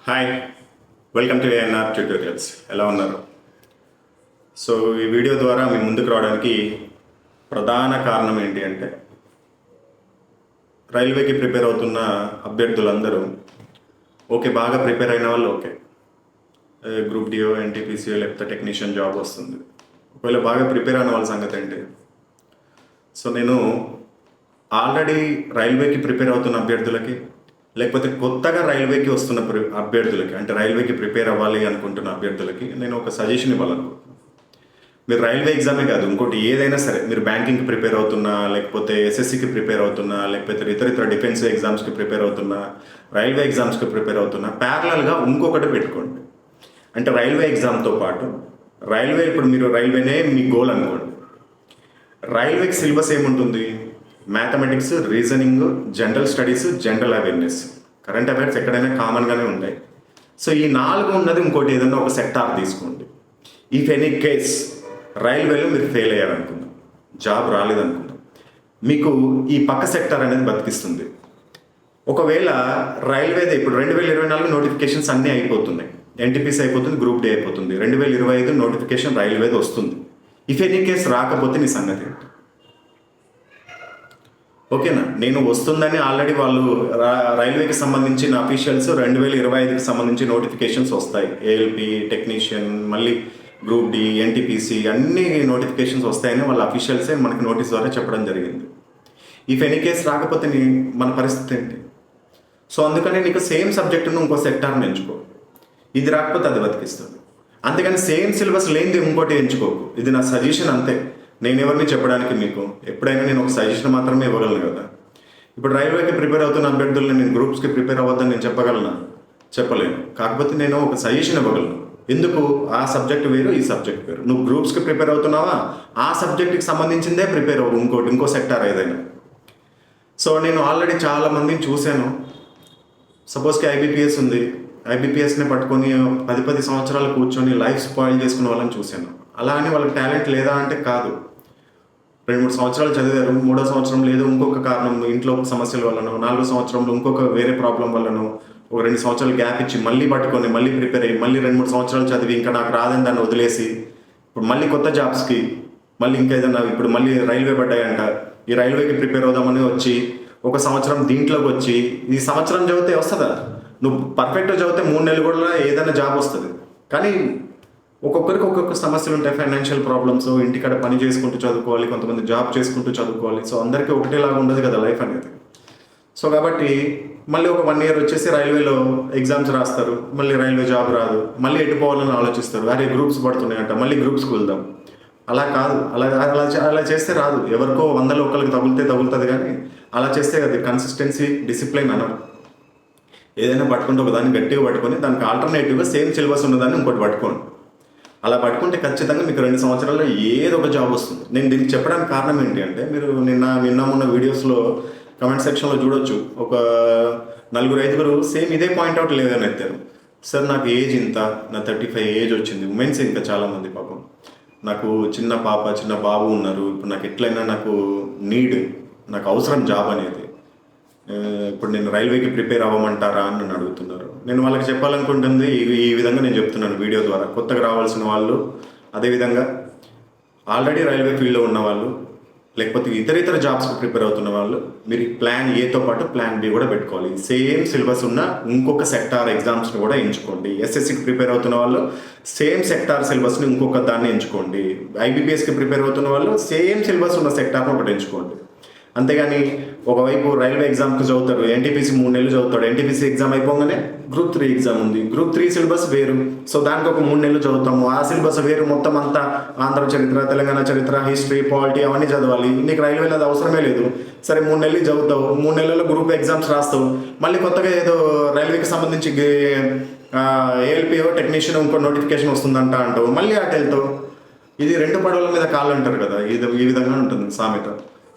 Hi, welcome to ANR tutorials. ఎలా ఉన్నారు? So ఈ వీడియో ద్వారా మీ ముందుకు రావడానికి ప్రధాన కారణం ఏంటి అంటే, రైల్వేకి ప్రిపేర్ అవుతున్న అభ్యర్థులందరూ ఓకే, బాగా ప్రిపేర్ అయిన వాళ్ళు ఓకే, గ్రూప్ డిఓ ఎన్టీపీసీఓ లేకపోతే టెక్నీషియన్ జాబ్ వస్తుంది. ఒకవేళ బాగా ప్రిపేర్ అయిన వాళ్ళ సంగతి ఏంటి? సో నేను ఆల్రెడీ రైల్వేకి ప్రిపేర్ అవుతున్న అభ్యర్థులకి, లేకపోతే కొత్తగా రైల్వేకి వస్తున్న అభ్యర్థులకి, అంటే రైల్వేకి ప్రిపేర్ అవ్వాలి అనుకుంటున్న అభ్యర్థులకి నేను ఒక సజెషన్ ఇవ్వాలనుకుంటున్నాను. మీరు రైల్వే ఎగ్జామే కాదు, ఇంకోటి ఏదైనా సరే, మీరు బ్యాంకింగ్కి ప్రిపేర్ అవుతున్నా, లేకపోతే ఎస్ఎస్సికి ప్రిపేర్ అవుతున్నా, లేకపోతే ఇతర డిఫెన్స్ ఎగ్జామ్స్కి ప్రిపేర్ అవుతున్నా, రైల్వే ఎగ్జామ్స్కి ప్రిపేర్ అవుతున్నా, ప్యారలల్గా ఇంకొకటి పెట్టుకోండి. అంటే రైల్వే ఎగ్జామ్తో పాటు రైల్వే, ఇప్పుడు మీరు రైల్వేనే మీ గోల్ అనుకోండి, రైల్వేకి సిలబస్ ఏముంటుంది? Mathematics, reasoning, general studies, general awareness, current affairs ఎక్కడైనా కామన్గానే ఉంటాయి. సో ఈ 4 ఉన్నది ఇంకోటి ఏదైనా ఒక సెక్టార్ తీసుకోండి. ఇఫ్ ఎనీ కేస్ రైల్వేలో మీరు ఫెయిల్ అయ్యారనుకుందాం, జాబ్ రాలేదనుకుందాం, మీకు ఈ పక్క సెక్టార్ అనేది బతికిస్తుంది. ఒకవేళ రైల్వేదే ఇప్పుడు 2024 నోటిఫికేషన్స్ అన్నీ అయిపోతున్నాయి. ఎన్టీపీసీ అయిపోతుంది, గ్రూప్ డి అయిపోతుంది, 2025 నోటిఫికేషన్ రైల్వేది వస్తుంది. ఇఫ్ ఎనీ కేస్ రాకపోతే నీ సంగతి ఏంటి? ఓకేనా? నేను వస్తుందని ఆల్రెడీ వాళ్ళు రైల్వేకి సంబంధించిన అఫీషియల్స్ 2025కి సంబంధించి నోటిఫికేషన్స్ వస్తాయి. ఏఎల్పి, టెక్నీషియన్, మళ్ళీ గ్రూప్ డి, ఎన్టీపీసీ అన్ని నోటిఫికేషన్స్ వస్తాయని వాళ్ళ అఫీషియల్సే మనకి నోటీస్ ద్వారా చెప్పడం జరిగింది. ఇఫ్ ఎనీ కేస్ రాకపోతే మన పరిస్థితి ఏంటి? సో అందుకని నీకు సేమ్ సబ్జెక్టును ఇంకో సెక్టార్ని ఎంచుకో. ఇది రాకపోతే అది బతికిస్తుంది. అందుకని సేమ్ సిలబస్ లేనిది ఇంకోటి ఎంచుకోకు. ఇది నా సజెషన్, అంతే. నేను ఎవరిని చెప్పడానికి, మీకు ఎప్పుడైనా నేను ఒక సజెషన్ మాత్రమే ఇవ్వగలను కదా. ఇప్పుడు రైల్వేకి ప్రిపేర్ అవుతున్న అభ్యర్థులను నేను గ్రూప్స్కి ప్రిపేర్ అవ్వద్దని నేను చెప్పగలనా? చెప్పలేను. కాకపోతే నేను ఒక సజెషన్ ఇవ్వగలను. ఎందుకు? ఆ సబ్జెక్ట్ వేరు, ఈ సబ్జెక్ట్ వేరు. నువ్వు గ్రూప్స్కి ప్రిపేర్ అవుతున్నావా, ఆ సబ్జెక్ట్కి సంబంధించిందే ప్రిపేర్ అవ్వు, ఇంకో సెక్టార్ ఏదైనా. సో నేను ఆల్రెడీ చాలా మందిని చూశాను. సపోజ్కి ఐబీపీఎస్ ఉంది, ఐబీపీఎస్ని పట్టుకొని 10 సంవత్సరాలు కూర్చొని లైఫ్ స్పాయిల్ చేసుకునే వాళ్ళని చూశాను. అలా అని వాళ్ళకి టాలెంట్ లేదా అంటే కాదు. 2-3 సంవత్సరాలు చదివారు, 3వ సంవత్సరం లేదు, ఇంకొక కారణం, ఇంట్లో సమస్యల వల్లనో, 4వ సంవత్సరంలో ఇంకొక వేరే ప్రాబ్లం వల్లనో, ఒక 2 సంవత్సరాలు గ్యాప్ ఇచ్చి మళ్ళీ పట్టుకొని మళ్ళీ ప్రిపేర్ అయ్యి మళ్ళీ 2-3 సంవత్సరాలు చదివి ఇంకా నాకు రాదని దాన్ని వదిలేసి ఇప్పుడు మళ్ళీ కొత్త జాబ్స్కి మళ్ళీ ఇంకా ఏదన్నా, ఇప్పుడు మళ్ళీ రైల్వే పడ్డాయంట, ఈ రైల్వేకి ప్రిపేర్ అవుదామని వచ్చి 1 సంవత్సరం దీంట్లోకి వచ్చి, ఈ సంవత్సరం చదివితే వస్తుందా? నువ్వు పర్ఫెక్ట్గా చదివితే 3 నెలలు కూడా ఏదైనా జాబ్ వస్తుంది. కానీ ఒక్కొక్కరికి ఒక్కొక్క సమస్యలు ఉంటాయి. ఫైనాన్షియల్ ప్రాబ్లమ్స్, ఇంటికాడ పని చేసుకుంటూ చదువుకోవాలి, కొంతమంది జాబ్ చేసుకుంటూ చదువుకోవాలి. సో అందరికీ ఒకటేలాగా ఉండదు కదా లైఫ్ అనేది. సో కాబట్టి మళ్ళీ ఒక 1 ఇయర్ వచ్చేసి రైల్వేలో ఎగ్జామ్స్ రాస్తారు, మళ్ళీ రైల్వే జాబ్ రాదు, మళ్ళీ ఎటు పోవాలని ఆలోచిస్తారు. అరే గ్రూప్స్ పడుతున్నాయంట, మళ్ళీ గ్రూప్స్కి వెళ్దాం. అలా కాదు, అలా చేస్తే రాదు. ఎవరికో 100లో ఒకరికి తగులుతుంది, కానీ అలా చేస్తే అది కన్సిస్టెన్సీ, డిసిప్లిన్ అన్నారు. ఏదైనా పట్టుకుంటే ఒకదాన్ని గట్టిగా పట్టుకొని దానికి ఆల్టర్నేటివ్గా సేమ్ సిలబస్ ఉన్నదాన్ని ఇంకోటి పట్టుకోండి. అలా పట్టుకుంటే ఖచ్చితంగా మీకు 2 సంవత్సరాల్లో ఏదో ఒక జాబ్ వస్తుంది. నేను దీనికి చెప్పడానికి కారణం ఏంటి అంటే, మీరు నిన్న వీడియోస్లో కమెంట్ సెక్షన్లో చూడొచ్చు, ఒక 4-5 సేమ్ ఇదే పాయింట్అవుట్ లేదని ఎత్తారు. సార్ నాకు ఏజ్ ఇంత, నా 35 ఏజ్ వచ్చింది. ఉమెన్స్ ఇంకా చాలామంది, పాపం నాకు చిన్న పాప చిన్న బాబు ఉన్నారు, ఇప్పుడు నాకు ఎట్లయినా నాకు అవసరం జాబ్ అనేది, ఇప్పుడు నేను రైల్వేకి ప్రిపేర్ అవ్వమంటారా అని నన్ను అడుగుతున్నారు. నేను వాళ్ళకి చెప్పాలనుకుంటుంది ఈ విధంగా నేను చెప్తున్నాను వీడియో ద్వారా. కొత్తగా రావాల్సిన వాళ్ళు, అదేవిధంగా ఆల్రెడీ రైల్వే ఫీల్డ్లో ఉన్న వాళ్ళు, లేకపోతే ఇతర జాబ్స్కి ప్రిపేర్ అవుతున్న వాళ్ళు, మీరు ప్లాన్ ఏతో పాటు ప్లాన్ బి కూడా పెట్టుకోవాలి. సేమ్ సిలబస్ ఉన్న ఇంకొక సెక్టార్ ఎగ్జామ్స్ని కూడా ఎంచుకోండి. ఎస్ఎస్సికి ప్రిపేర్ అవుతున్న వాళ్ళు సేమ్ సెక్టార్ సిలబస్ని ఇంకొక దాన్ని ఎంచుకోండి. ఐబీపీఎస్కి ప్రిపేర్ అవుతున్న వాళ్ళు సేమ్ సిలబస్ ఉన్న సెక్టార్ని ఒకటి ఎంచుకోండి. అంతేగాని ఒకవైపు రైల్వే ఎగ్జామ్కి చదువుతారు, ఎన్టీపీసీ 3 నెలలు చదువుతాడు, ఎన్టీపీసీ ఎగ్జామ్ అయిపోగానే గ్రూప్ 3 ఎగ్జామ్ ఉంది, గ్రూప్ 3 సిలబస్ వేరు, సో దానికి ఒక 3 నెలలు చదువుతాము, ఆ సిలబస్ వేరు, మొత్తం అంతా ఆంధ్ర చరిత్ర, తెలంగాణ చరిత్ర, హిస్టరీ, పాలిటీ అవన్నీ చదవాలి. నీకు రైల్వేలో అది అవసరమే లేదు. సరే 3 నెలలు చదువుతావు, 3 నెలల్లో గ్రూప్ ఎగ్జామ్స్ రాస్తావు, మళ్ళీ కొత్తగా ఏదో రైల్వేకి సంబంధించి ఏఎల్పిఓ టెక్నీషియన్ ఇంకో నోటిఫికేషన్ వస్తుందంట అంటావు, మళ్ళీ అటు వెళ్తావు. ఇది 2 పడవల మీద కాళ్ళు అంటారు కదా, ఈ విధంగా ఉంటుంది సామెత.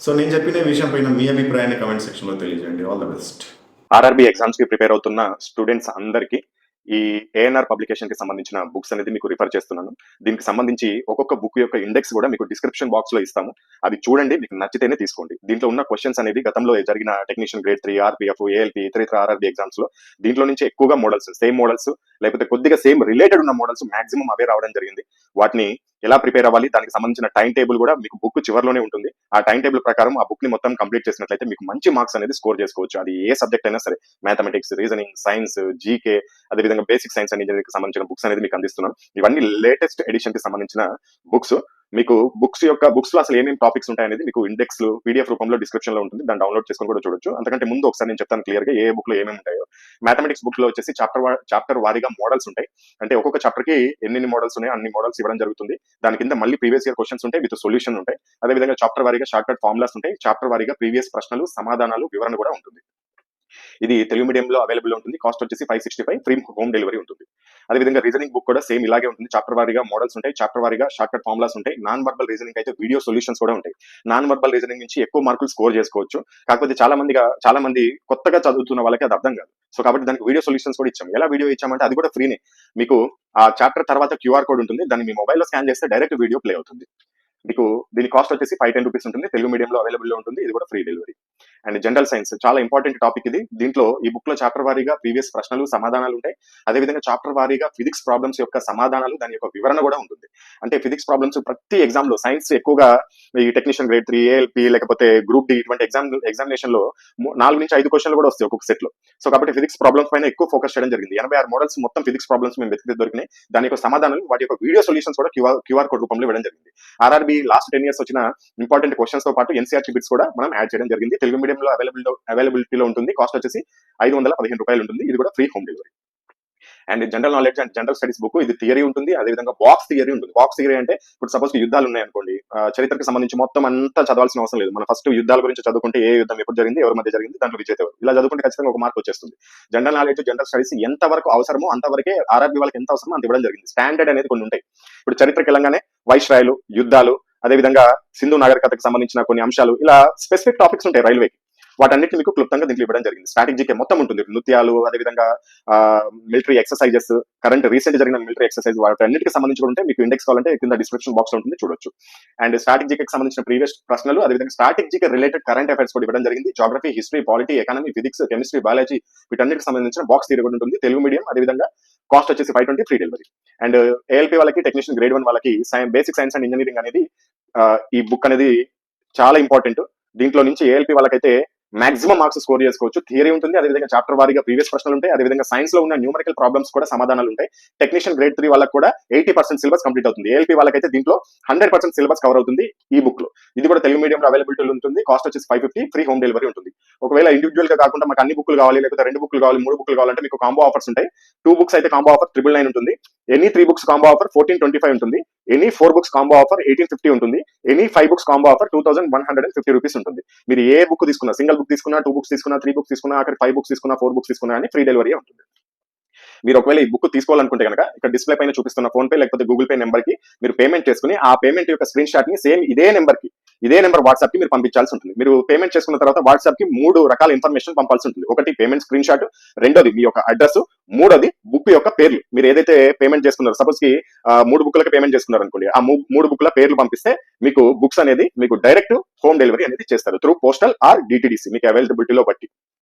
సో నేను చెప్పిన విషయం పైన మీ అభిప్రాయాన్ని కమెంట్ సెక్షన్లో తెలియజేయండి. All the best. ఆర్ఆర్బీ ఎగ్జామ్స్కి ప్రిపేర్ అవుతున్న స్టూడెంట్స్ అందరికీ ఈ ఏఎన్ఆర్ పబ్లికేషన్ కి సంబంధించిన బుక్స్ అనేది మీకు రిఫర్ చేస్తున్నాను. దీనికి సంబంధించి ఒక్కొక్క బుక్ యొక్క ఇండెక్స్ కూడా మీకు డిస్క్రిప్షన్ బాక్స్ లో ఇస్తాము. అది చూడండి, మీకు నచ్చితేనే తీసుకోండి. దీంట్లో ఉన్న క్వశ్చన్స్ అనేది గతంలో జరిగిన టెక్నీషియన్ గ్రేడ్ 3, ఆర్పిఎఫ్, ఏఎల్పి, ఇతర ఆర్ఆర్బి ఎగ్జామ్స్ లో దీంట్లో నుంచి ఎక్కువగా మోడల్స్, సేమ్ మోడల్స్ లేకపోతే కొద్దిగా సేమ్ రిలేటెడ్ ఉన్న మోడల్స్ మాక్సిమం అవే రావడం జరిగింది. వాటిని ఎలా ప్రిపేర్ అవ్వాలి, దానికి సంబంధించిన టైం టేబుల్ కూడా మీకు బుక్ చివరిలోనే ఉంటుంది. ఆ టైం టేబుల్ ప్రకారం ఆ బుక్ ని మొత్తం కంప్లీట్ చేసినట్లయితే మీకు మంచి మార్క్స్ అనేది స్కోర్ చేసుకోవచ్చు. అది ఏ సబ్జెక్ట్ అయినా సరే, మ్యాథమెటిక్స్, రీజనింగ్, సైన్స్, జీకే, అదేవిధంగా బేసిక్ సైన్స్ అండ్ ఇంజనీరింగ్ కి సంబంధించిన బుక్స్ అనేది మీకు అందిస్తున్నాం. ఇవన్నీ లేటెస్ట్ ఎడిషన్ కి సంబంధించిన బుక్స్. మీకు బుక్స్ లో అసలు ఏమేమి టాపిక్స్ ఉంటాయనేది మీకు ఇండెక్స్ పీడిఎఫ్ రూపంలో డిస్క్రిప్షన్ లో ఉంటుంది. దాన్ని డౌన్లోడ్ చేసుకొని కూడా చూడొచ్చు. అంతకంటే ముందు ఒకసారి నేను చెప్తాను క్లియర్ గా ఏ బుక్ లో ఏమేమి ఉంటాయో. మ్యాథమెటిక్స్ బుక్ లో వచ్చేసి చాప్టర్ వారీగా మోడల్స్ ఉంటాయి. అంటే ఒక్కొక్క చాప్టర్ కి ఎన్ని మోడల్స్ ఉన్నాయో అన్ని మోడల్స్ ఇవ్వడం జరుగుతుంది. దాని కింద మళ్ళీ ప్రీవియస్ ఇయర్ క్వశ్చన్స్ ఉంటాయి, విత్ సొల్యూషన్ ఉంటాయి. అదేవిధంగా చాప్టర్ వారీగా షార్ట్ కట్ ఫార్ములాస్ ఉంటాయి. చాప్టర్ వారీగా ప్రీవియస్ ప్రశ్నలు, సమాధానాలు, వివరణ కూడా ఉంటుంది. ఇది తెలుగు మీడియం లో అవైలబుల్ ఉంటుంది. కాస్ట్ వచ్చేసి 565, ఫ్రీ హోమ్ డెలివరీ ఉంటుంది. అదేవిధంగా రీజనింగ్ బుక్ కూడా సేమ్ ఇలాగే ఉంటుంది. చాప్టర్ వారీగా మోడల్స్ ఉంటాయి, చాప్టర్ వారీగా షార్ట్ కట్ ఫార్ములాస్ ఉంటాయి. నాన్ వర్బల్ రీజనింగ్ అయితే వీడియో సొల్యూషన్స్ కూడా ఉంటాయి. నాన్ వర్బల్ రీజనింగ్ నుంచి ఎక్కువ మార్కులు స్కోర్ చేసుకోవచ్చు. కాకపోతే చాలా మంది కొత్తగా చదువుతున్న వాళ్ళకి అది అర్థం కాదు. సో కాబట్టి దానికి వీడియో సొల్యూషన్స్ కూడా ఇచ్చాం. ఎలా వీడియో ఇచ్చామంటే అది కూడా ఫ్రీనే. మీకు ఆ చాప్టర్ తర్వాత క్యూఆర్ కోడ్ ఉంటుంది. దాన్ని మీ మొబైల్లో స్కాన్ చేస్తే డైరెక్ట్ వీడియో ప్లే అవుతుంది. మీకు దీని కాస్ట్ వచ్చేసి 510 రూపీస్ ఉంటుంది. తెలుగు మీడియంలో అవైలబుల్ లో ఉంటుంది. ఇది కూడా free delivery. And general science చాలా ఇంపార్టెంట్ టాపిక్ ఇది. దీంట్లో ఈ బుక్ లో చాప్టర్ వారీగా ప్రీవియస్ ప్రశ్నలు, సమాధానాలు ఉంటాయి. అదేవిధంగా చాప్టర్ వారీగా ఫిజిక్స్ ప్రాబ్లమ్స్ యొక్క సమాధానాలు, దాని యొక్క వివరణ కూడా ఉంటుంది. అంటే ఫిజిక్స్ ప్రాబ్లమ్స్ ప్రతి ఎగ్జామ్ లో, సైన్స్ ఎక్కువగా ఈ టెక్నీషియన్ గ్రేడ్ 3, ఏఎల్పి లేకపోతే గ్రూప్ డి ఇటువంటి ఎగ్జామినేషన్ లో 4 నుంచి 5 క్వశ్చన్లు కూడా వస్తాయి ఒక్కొక్క సెట్ లో. సో కాబట్టి ఫిజిక్స్ ప్రాబ్లమ్స్ పైన ఎక్కువ ఫోకస్ చేయడం జరిగింది. 86 మోడల్స్ మొత్తం ఫిజిక్స్ ప్రాబ్లమ్స్ మేము వెతికి దొరికినాయి. దాని యొక్క సమాధానాలు, వాటి యొక్క వీడియో సొల్యూషన్స్ కూడా క్యూఆర్ కోడ్ రూపంలో ఇవ్వడం జరిగింది. ఆర్ఆర్బి లాస్ట్ 10 years వచ్చిన ఇంపార్టెంట్ క్వశ్చన్స్ తో పాటు ఎన్సీఆర్టీ బిట్స్ కూడా మనం యాడ్ చేయడం జరిగింది. తెలుగు మీడియంలో అవైలబిలిటీలో ఉంటుంది. కాస్ట్ వచ్చేసి 515 రూపాయలు ఉంటుంది. ఇది కూడా free home delivery. And general knowledge and general studies book, ఇది థియరీ ఉంటుంది. అదేవిధంగా బాక్స్ థియరీ ఉంటుంది. బాక్స్ థియరీ అంటే ఇప్పుడు సపోజ్ యుద్ధాలు ఉన్నాయనుకోండి, చరిత్రకు సంబంధించి మొత్తం అంతా చదవాల్సిన అవసరం లేదు. మనం ఫస్ట్ యుద్ధాల గురించి చదువుకుంటే ఏ యుద్ధం ఎప్పుడు జరిగింది, ఎవరి మధ్య జరిగింది, దాంట్లో విజేత ఎవరు, ఇలా చదువుకుంటే ఖచ్చితంగా ఒక మార్క్ వచ్చేస్తుంది. జనరల్ నాలెడ్జ్, జనరల్ స్టడీస్ ఎంత వరకు అవసరమో అంతవరకే ఆర్ఆర్బీ వాళ్ళకి ఎంత అవసరమో అంత ఇవ్వడం జరిగింది. స్టాండర్డ్ అనేది కొన్ని ఉంటాయి. ఇప్పుడు చరిత్రకి వెళ్ళంగానే వైస్రాయలు, యుద్ధాలు, అదేవిధంగా సింధు నాగరికతకు సంబంధించిన కొన్ని అంశాలు, ఇలా స్పెసిఫిక్ టాపిక్స్ ఉంటాయి రైల్వేకి. వాటన్నిటిని మీకు క్లుప్తంగా దీంట్లో ఇవ్వడం జరిగింది. స్ట్రాటజీకే మొత్తం ఉంటుంది. నృత్యాలు, అదేవిధంగా మిలిటరీ ఎక్సర్సైజెస్, కరెంట్ రీసెంట్ జరిగిన మిలిటరీ ఎక్సర్సైజ్, వాటన్నిటికి సంబంధించి కూడా ఉంటే మీకు ఇండెక్స్ కావాలంటే కింద డిస్క్రిప్షన్ బాక్స్ లో ఉంటుంది, చూడొచ్చు. అండ్ స్ట్రాటజీకి సంబంధించిన ప్రీవియస్ ప్రశ్నలు, అదేవిధంగా స్ట్రాటజీకి రిలేటెడ్ కరెంట్ అఫైర్స్ కూడా ఇవ్వడం జరిగింది. Geography, history, polity, economy, physics, chemistry, biology, వీటన్నిటికి సంబంధించిన బాక్స్ థియరీ కూడా ఉంటుంది. తెలుగు మీడియం. అదేవిధంగా కాస్ట్ వచ్చేసి 520, ఫ్రీ డెలివరీ. అండ్ ఏఎల్పీ వాళ్ళకి, టెక్నీషియన్ గ్రేడ్ 1 వాళ్ళకి బేసిక్ సైన్స్ అండ్ ఇంజనీరింగ్ అనేది ఈ బుక్ అనేది చాలా ఇంపార్టెంట్. దీంట్లో నుంచి ఏఎల్పీ వాళ్ళకైతే మాక్సిమం మార్క్స్ స్కోర్ చేసుకోవచ్చు. థియరీ ఉంటుంది, అదేవిధంగా చాప్టర్ వారీగా ప్రీవియస్ ప్రశ్నలు ఉంటాయి. అదేవిధంగా సైన్స్ లో ఉన్న న్యూమరికల్ ప్రాబ్లమ్స్ కూడా సమాధానాలు ఉంటాయి. టెక్నీషియన్ గ్రేడ్ 3 వాళ్ళకి కూడా 80% సిలబస్ కంప్లీట్ అవుతుంది. ఏఎల్పీ వాళ్ళకైతే దీంట్లో 100% సిలబస్ కవర్ అవుతుంది ఈ బుక్ లో. ఇది కూడా తెలుగు మీడియంలో అవైలబిలిటీ ఉంటుంది. కాస్ట్ వచ్చేసి 550, ఫ్రీ హోమ్ డెలివరీ ఉంటుంది. ఒకవేళ ఇండివిజువల్ గా కాకుండా మాకు అన్ని బుక్లు కావాలి, లేకపోతే 2 బుక్లు కావాలి, 3 బుక్లు కావాలంటే మీకు కాంబో ఆఫర్స్ ఉంటాయి. 2 బుక్స్ అయితే కాంబో ఆఫర్ 999 ఉంటుంది. ఎనీ 3 బుక్స్ కాంబో ఆఫర్ 1425 ఉంటుంది. ఎనీ 4 బుక్స్ కాంబో ఆఫర్ 1850 ఉంటుంది. Any 5 books combo offer 2150 rupees ఉంటుంది. మీరు ఏ బుక్ తీసుకున్నా, సింగిల్ బుక్ తీసుకున్నా, 2 బుక్స్ తీసుకున్నా, 3 బుక్స్ తీసుకున్నా, అక్కడ 5 బుక్స్ తీసుకున్నా, 4 బుక్స్ తీసుకున్నా అని ఫ్రీ డెలివరీ ఉంటుంది. మీరు ఒకవేళ ఈ బుక్ తీసుకోవాలనుకుంటే కనుక ఇక్కడ డిస్ప్లే పైన చూపిస్తున్న ఫోన్ పే లేకపోతే గూగుల్ పే నెంబర్ కి మీరు పేమెంట్ చేసుకుని, ఆ పేమెంట్ యొక్క స్క్రీన్ షాట్ ని సేమ్ ఇదే నెంబర్ వాట్సాప్ కి మీరు పంపించాల్సి ఉంటుంది. మీరు పేమెంట్ చేసుకున్న తర్వాత వాట్సాప్ కి 3 రకాల ఇన్ఫర్మేషన్ పంపాల్సి ఉంటుంది. ఒకటి పేమెంట్ స్క్రీన్ షాట్, రెండోది మీ యొక్క అడ్రస్, మూడోది బుక్ యొక్క పేర్లు. మీరు ఏదైతే పేమెంట్ చేసుకున్నారో, సపోజ్ కి 3 బుక్లకు పేమెంట్ చేసుకున్నారు అనుకోండి, ఆ 3 బుక్ల పేర్లు పంపిస్తే మీకు బుక్స్ అనేది మీకు డైరెక్ట్ హోమ్ డెలివరీ అనేది చేస్తారు త్రూ పోస్టల్ ఆర్ డిటిడిసి, మీకు అవైలబిలిటీలో బట్టి.